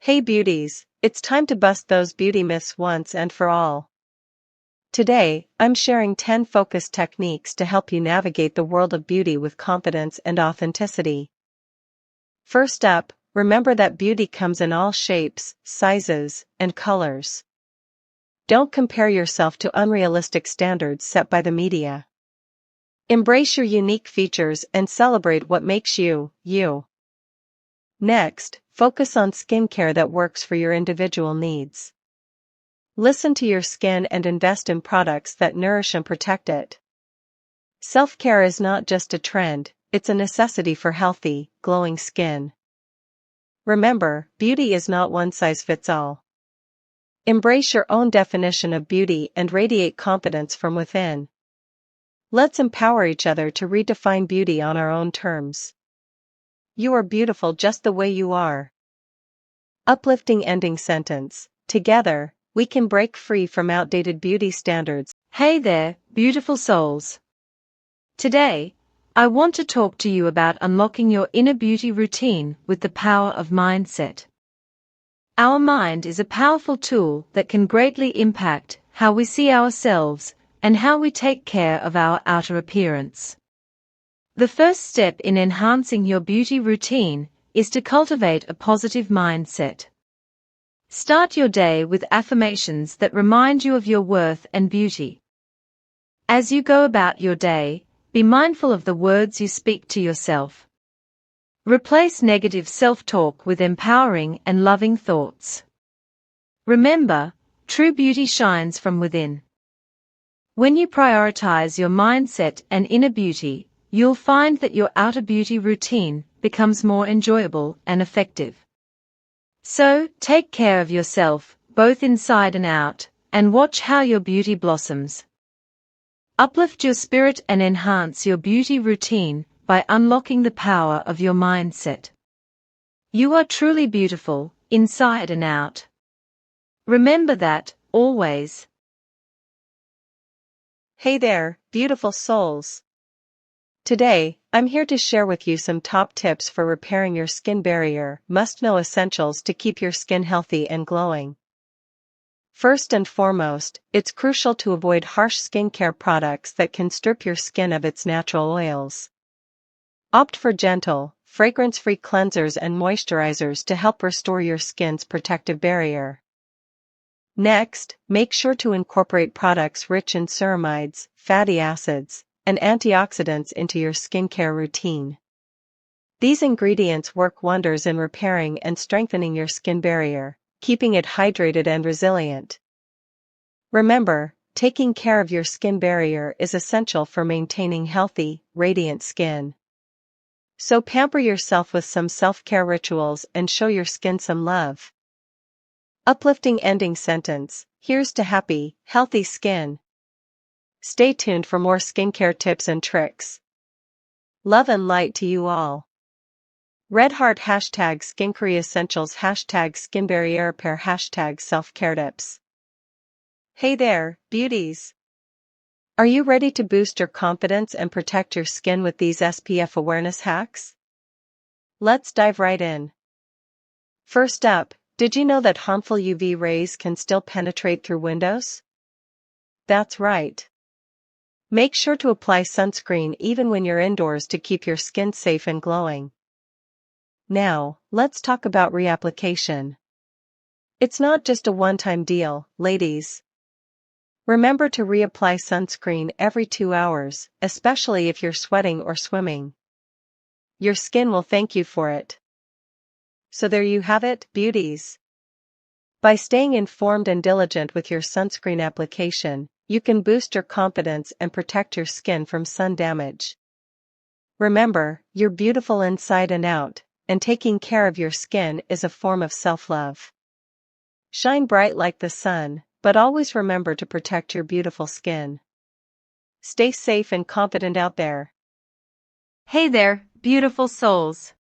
Hey beauties, it's time to bust those beauty myths once and for all. Today, I'm sharing 10 focused techniques to help you navigate the world of beauty with confidence and authenticity. First up, remember that beauty comes in all shapes, sizes, and colors. Don't compare yourself to unrealistic standards set by the media. Embrace your unique features and celebrate what makes you, you. Next, focus on skincare that works for your individual needs. Listen to your skin and invest in products that nourish and protect it. Self-care is not just a trend, it's a necessity for healthy, glowing skin. Remember, beauty is not one size fits all. Embrace your own definition of beauty and radiate confidence from within. Let's empower each other to redefine beauty on our own terms. You are beautiful just the way you are. Uplifting ending sentence. Together, we can break free from outdated beauty standards. Hey there, beautiful souls. Today, I want to talk to you about unlocking your inner beauty routine with the power of mindset. Our mind is a powerful tool that can greatly impact how we see ourselves and how we take care of our outer appearance. The first step in enhancing your beauty routine is to cultivate a positive mindset. Start your day with affirmations that remind you of your worth and beauty. As you go about your day, be mindful of the words you speak to yourself. Replace negative self-talk with empowering and loving thoughts. Remember, true beauty shines from within. When you prioritize your mindset and inner beauty, you'll find that your outer beauty routine becomes more enjoyable and effective. So, take care of yourself, both inside and out, and watch how your beauty blossoms. Uplift your spirit and enhance your beauty routine by unlocking the power of your mindset. You are truly beautiful, inside and out. Remember that, always. Hey there, beautiful souls. Today, I'm here to share with you some top tips for repairing your skin barrier, must-know essentials to keep your skin healthy and glowing. First and foremost, it's crucial to avoid harsh skincare products that can strip your skin of its natural oils. Opt for gentle, fragrance-free cleansers and moisturizers to help restore your skin's protective barrier. Next, make sure to incorporate products rich in ceramides, fatty acids, and antioxidants into your skincare routine. These ingredients work wonders in repairing and strengthening your skin barrier, keeping it hydrated and resilient. Remember, taking care of your skin barrier is essential for maintaining healthy, radiant skin. So pamper yourself with some self-care rituals and show your skin some love. Uplifting ending sentence. Here's to happy, healthy skin. Stay tuned for more skincare tips and tricks. Love and light to you all. Red Heart #Skincare Essentials #Skin Barrier Repair #Self-Care Tips. Hey there, beauties. Are you ready to boost your confidence and protect your skin with these SPF awareness hacks? Let's dive right in. First up, did you know that harmful UV rays can still penetrate through windows? That's right. Make sure to apply sunscreen even when you're indoors to keep your skin safe and glowing. Now, let's talk about reapplication. It's not just a one-time deal, ladies. Remember to reapply sunscreen every 2 hours, especially if you're sweating or swimming. Your skin will thank you for it. So there you have it, beauties. By staying informed and diligent with your sunscreen application, you can boost your confidence and protect your skin from sun damage. Remember, you're beautiful inside and out, and taking care of your skin is a form of self-love. Shine bright like the sun, but always remember to protect your beautiful skin. Stay safe and confident out there. Hey there, beautiful souls.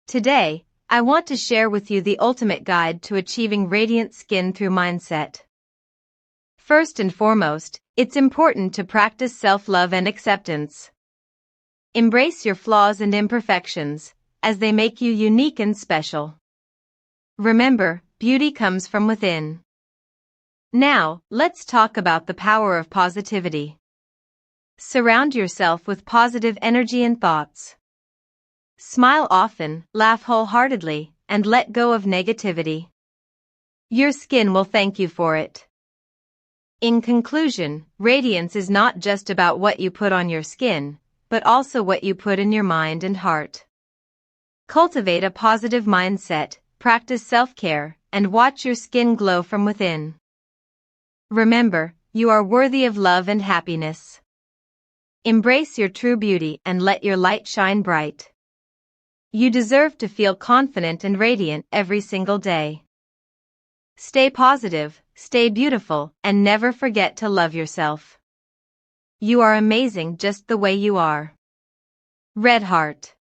Today, I want to share with you the ultimate guide to achieving radiant skin through mindset. First and foremost, it's important to practice self-love and acceptance. Embrace your flaws and imperfections, as they make you unique and special. Remember, beauty comes from within. Now, let's talk about the power of positivity. Surround yourself with positive energy and thoughts. Smile often, laugh wholeheartedly, and let go of negativity. Your skin will thank you for it. In conclusion, radiance is not just about what you put on your skin, but also what you put in your mind and heart. Cultivate a positive mindset, practice self-care, and watch your skin glow from within. Remember, you are worthy of love and happiness. Embrace your true beauty and let your light shine bright. You deserve to feel confident and radiant every single day. Stay positive, stay beautiful, and never forget to love yourself. You are amazing just the way you are. Red Heart.